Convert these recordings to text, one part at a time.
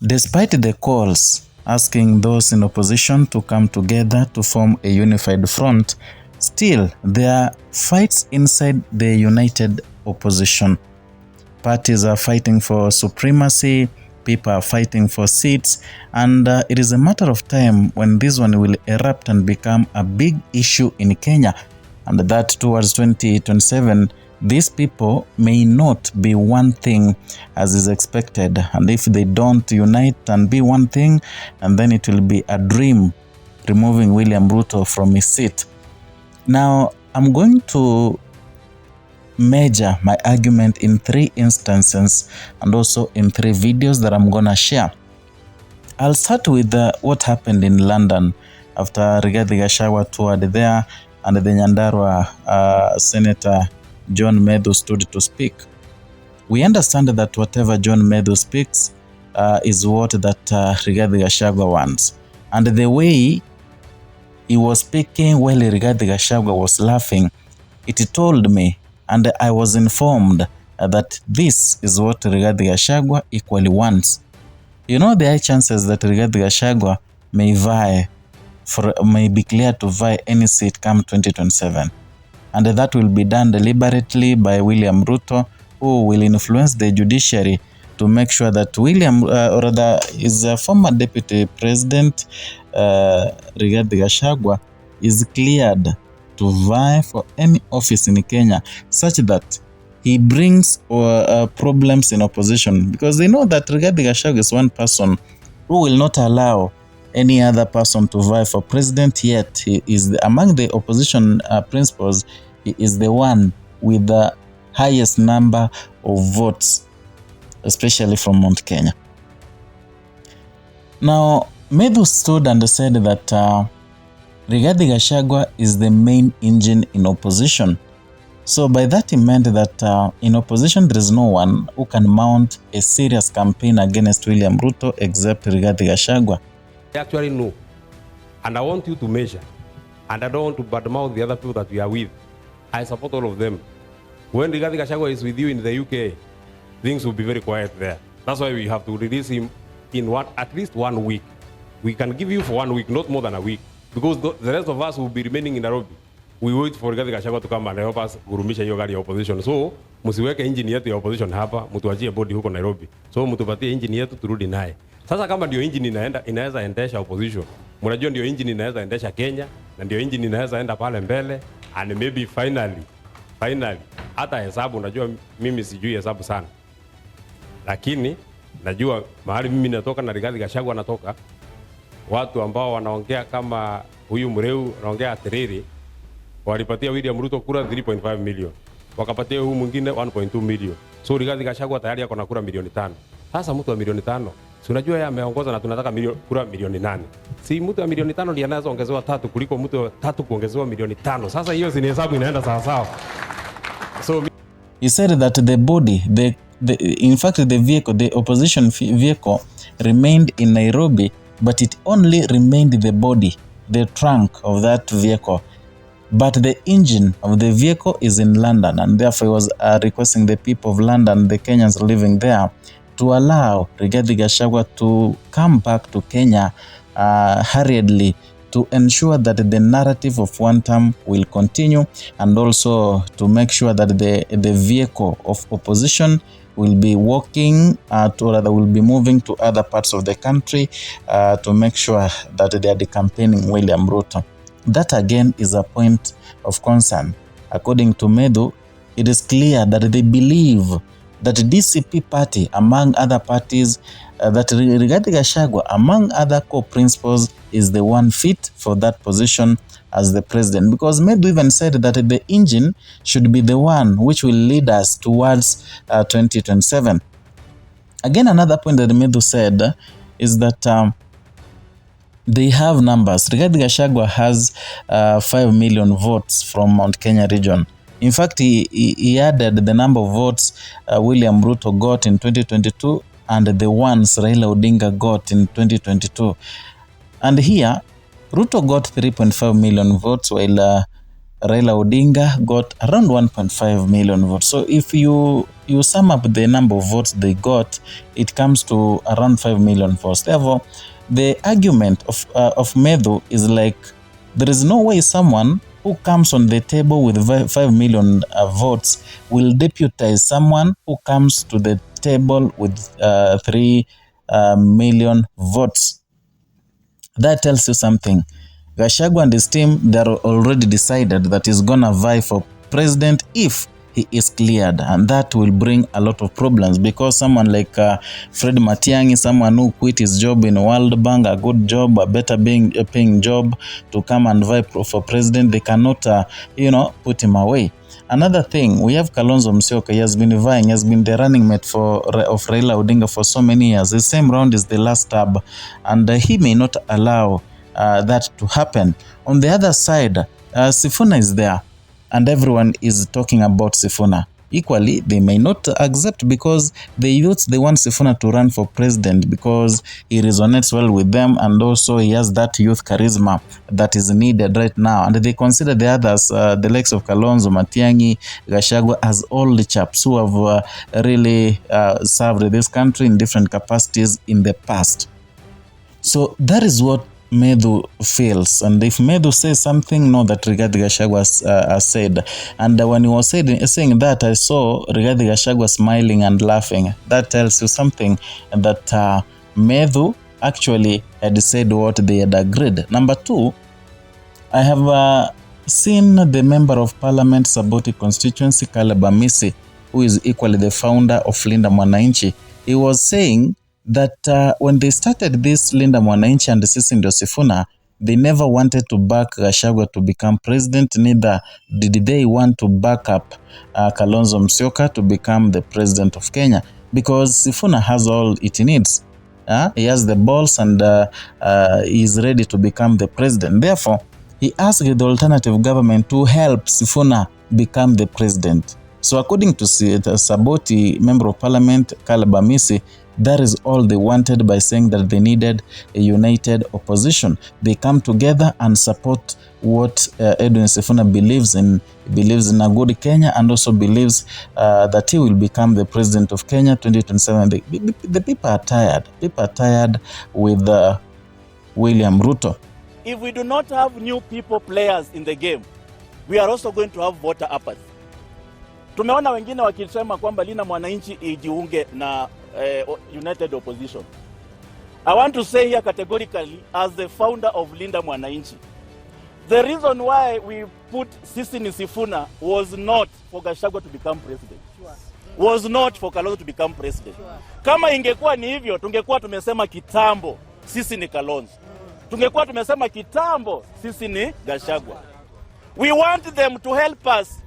Despite the calls asking those in opposition to come together to form a unified front, still there are fights inside the united opposition. Parties are fighting for supremacy, people are fighting for seats, and it is a matter of time when this one will erupt and become a big issue in Kenya, and that towards 2027, these people may not be one thing as is expected, and if they don't unite and be one thing, and then it will be a dream removing William Ruto from his seat. Now, I'm going to measure my argument in 3 instances and also in 3 videos that I'm gonna share. I'll start with what happened in London after Rigathi Gachagua toured there and the Nyandarua Senator John Medhu stood to speak. We understand that whatever John Medhu speaks is what that Rigathi Gachagua wants. And the way he was speaking while Rigathi Gachagua was laughing, it told me, and I was informed that this is what Rigathi Gachagua equally wants. You know, there are chances that Rigathi Gachagua may be cleared to vie any seat come 2027. And that will be done deliberately by William Ruto, who will influence the judiciary to make sure that his former deputy president, Rigathi Gachagua, is cleared to vie for any office in Kenya, such that he brings problems in opposition, because they know that Rigathi Gachagua is one person who will not allow any other person to vie for president, yet he is among the opposition principals, he is the one with the highest number of votes, especially from Mount Kenya. Now, Medhu stood and said that Rigathi Gachagua is the main engine in opposition. So by that he meant that in opposition there is no one who can mount a serious campaign against William Ruto except Rigathi Gachagua. I actually know, and I want you to measure, and I don't want to badmouth the other people that we are with. I support all of them. When Rigathi Gachagua is with you in the UK, things will be very quiet there. That's why we have to release him in at least 1 week. We can give you for 1 week, not more than a week, because the rest of us will be remaining in Nairobi. We wait for Rigathi Gachagua to come and help us gurumisha hiyo gari ya opposition. So, msiweke engine yetu ya opposition hapa, mtuachie body huko Nairobi. So, mtupatie engine yetu turudi naye. Sasa kama ndio engine inaweza endesha opposition, mnajua ndio engine inaweza endesha Kenya, na ndio engine inaweza enda pale mbele, and maybe finally hata hesabu, unajua mimi sijui hesabu sana, lakini najua mahali mimi natoka na Rigathi Gachagua natoka, watu ambao wanaongea kama huyu Mreu anaongea Tereri, walipatia William Ruto kura 3.5 million, wakapatia huyu mwingine 1.2 million. So Rigathi Gachagua tayari yako na kura milioni 5. Sasa mtu wa milioni 5, si unajua yeye ameongoza na tunataka kura milioni 8. Si mtu wa milioni 5 ndiye anaanza ongezewa 3 kuliko mtu wa 3 kuongezewa milioni 5. Sasa hiyo si hesabu inaenda sawa sawa. So he said that in fact the opposition vehicle remained in Nairobi, but it only remained the body, the trunk of that vehicle. But the engine of the vehicle is in London, and therefore he was requesting the people of London, the Kenyans living there, to allow Rigathi Gachagua to come back to Kenya hurriedly, to ensure that the narrative of one term will continue, and also to make sure that the vehicle of opposition will be walking will be moving to other parts of the country to make sure that they are campaigning William Ruto. That again is a point of concern. According to Medhu, it is clear that they believe that DCP party, among other parties, that Rigathi Gachagua, among other co-principals, is the one fit for that position as the president. Because Medhu even said that the engine should be the one which will lead us towards 2027. Again, another point that Medhu said is that they have numbers. Rigathi Gachagua has 5 million votes from Mount Kenya region. In fact, he added the number of votes William Ruto got in 2022 and the ones Raila Odinga got in 2022. And here, Ruto got 3.5 million votes, while Raila Odinga got around 1.5 million votes. So if you sum up the number of votes they got, it comes to around 5 million votes. Therefore, the argument of Medhu is like, there is no way someone who comes on the table with 5 million votes will deputize someone who comes to the table with 3 million votes. That tells you something. Gachagua and his team, they are already decided that he's gonna vie for president if he is cleared, and that will bring a lot of problems, because someone like Fred Matiang'i, someone who quit his job in World Bank, a good job, a better paying job, to come and vie for president, they cannot put him away. Another thing, we have Kalonzo Musyoka. He has been vying, he has been the running mate of Raila Odinga for so many years. The same round is the last tab, and he may not allow that to happen. On the other side, Sifuna is there, and everyone is talking about Sifuna. Equally, they may not accept, because the youths, they want Sifuna to run for president because he resonates well with them, and also he has that youth charisma that is needed right now. And they consider the others, the likes of Kalonzo, Matiang'i, Gachagua, as old chaps who have really served this country in different capacities in the past. So that is what Medhu feels, and if Medhu says something, know that Rigathi Gachagua has said. And when he was saying that, I saw Rigathi Gachagua smiling and laughing. That tells you something, that Medhu actually had said what they had agreed. Number two, I have seen the member of parliament Saboti constituency, Caleb Amisi, who is equally the founder of Linda Mwananchi. He was saying that when they started this Linda Mwananchi and Sisi Sifuna, they never wanted to back Gachagua to become president, neither did they want to back up Kalonzo Musyoka to become the president of Kenya, because Sifuna has all it needs. He has the balls, and he is ready to become the president. Therefore, he asked the alternative government to help Sifuna become the president. So according to Saboti, member of parliament, Caleb Amisi, that is all they wanted by saying that they needed a united opposition. They come together and support what Edwin Sifuna believes in. He believes in a good Kenya, and also believes that he will become the president of Kenya 2027. The people are tired. People are tired with William Ruto. If we do not have new people players in the game, we are also going to have voter apathy. Tumeona wengine wakisema kwamba Linda Mwananchi ijiunge na United Opposition. I want to say here categorically, as the founder of Linda Mwananchi, the reason why we put Sisi Sifuna was not for Gachagua to become president. Sure. Was not for Kalonzo to become president. Sure. Kama ingekuwa ni hivyo, tungekuwa tumesema kitambo Sisi ni Kalonzo. Tungekuwa tumesema kitambo Sisi ni Gachagua. We want them to help us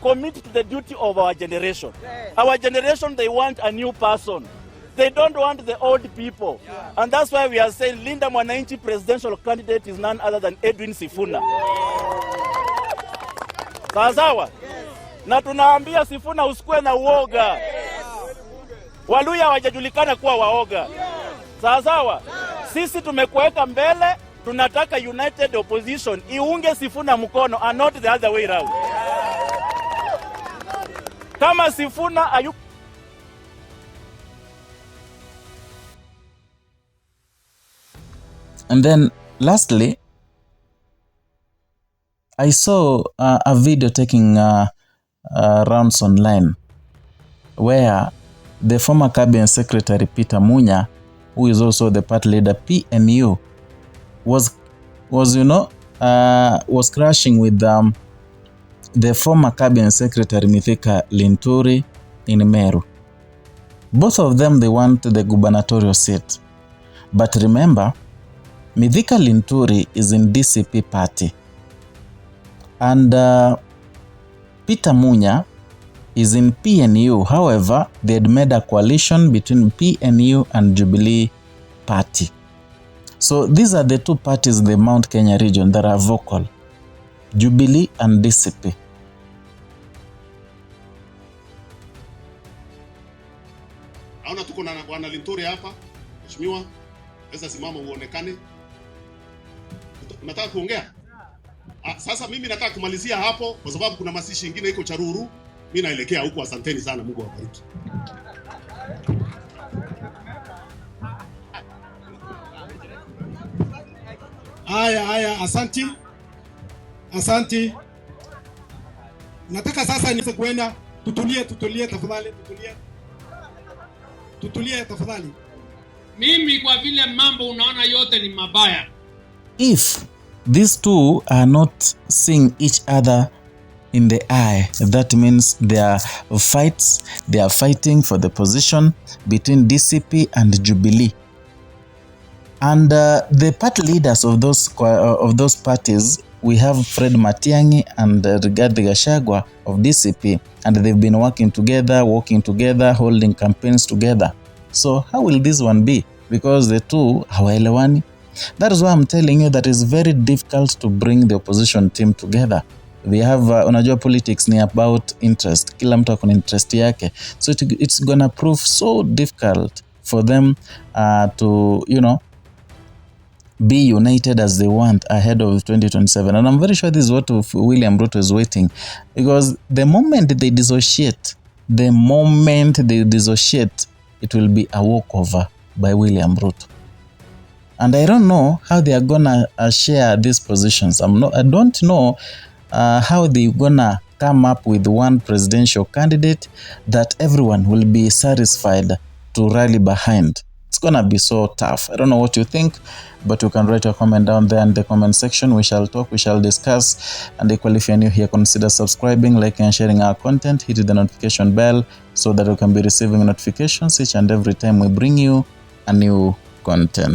commit to the duty of our generation. Our generation, they want a new person. They don't want the old people. Yeah. And that's why we are saying Linda Mwananchi presidential candidate is none other than Edwin Sifuna. Sawa? Na tunaambia Sifuna usikue na uoga. Waluya hawajajulikana kuwa waoga. Sawa? Sisi tumekuweka mbele, tunataka united opposition iunge Sifuna mkono, and not the other way around. Kama Sifuna ayu. And then lastly, I saw a video taking rounds online, where the former cabinet secretary Peter Munya, who is also the party leader PNU, was crashing with the former cabinet secretary Mithika Linturi in Meru. Both of them, they want the gubernatorial seat. But remember, Mithika Linturi is in DCP party, and Peter Munya is in PNU. However, they had made a coalition between PNU and Jubilee party. So these are the two parties in the Mount Kenya region that are vocal, Jubilee and DCP. Naona tuko na bwana Linturi hapa. Mheshimiwa, sasa simama uonekane. Unataka kuongea? Sasa mimi nataka kumalizia hapo kwa sababu kuna masishi ingine iko Charuru. Mimi naelekea huko. Asanteni sana, Mungu awabariki. Haya, asanti. Nataka sasa niweze kuenda. Tutulie tafadhali. Mimi kwa vile mambo unaona yote ni mabaya. If these two are not seeing each other in the eye, that means there are fighting for the position between DCP and Jubilee. And the party leaders of those parties, we have Fred Matiang'i and Rigathi Gachagua of DCP, and they've been working together, holding campaigns together. So how will this one be? Because the two hawaelewani. That is why I'm telling you that it's very difficult to bring the opposition team together. We have, unajua politics ni about interest. Kila mtu akona interest yake. So it's gonna prove so difficult for them to, be united as they want ahead of 2027. And I'm very sure this is what William Ruto is waiting. Because the moment they dissociate, it will be a walkover by William Ruto. And I don't know how they are gonna share these positions. I don't know how they're gonna come up with one presidential candidate that everyone will be satisfied to rally behind. It's gonna be so tough. I don't know what you think, but you can write your comment down there in the comment section. We shall talk, we shall discuss. And equally, if you're new here, consider subscribing, liking, and sharing our content. Hit the notification bell so that you can be receiving notifications each and every time we bring you a new content.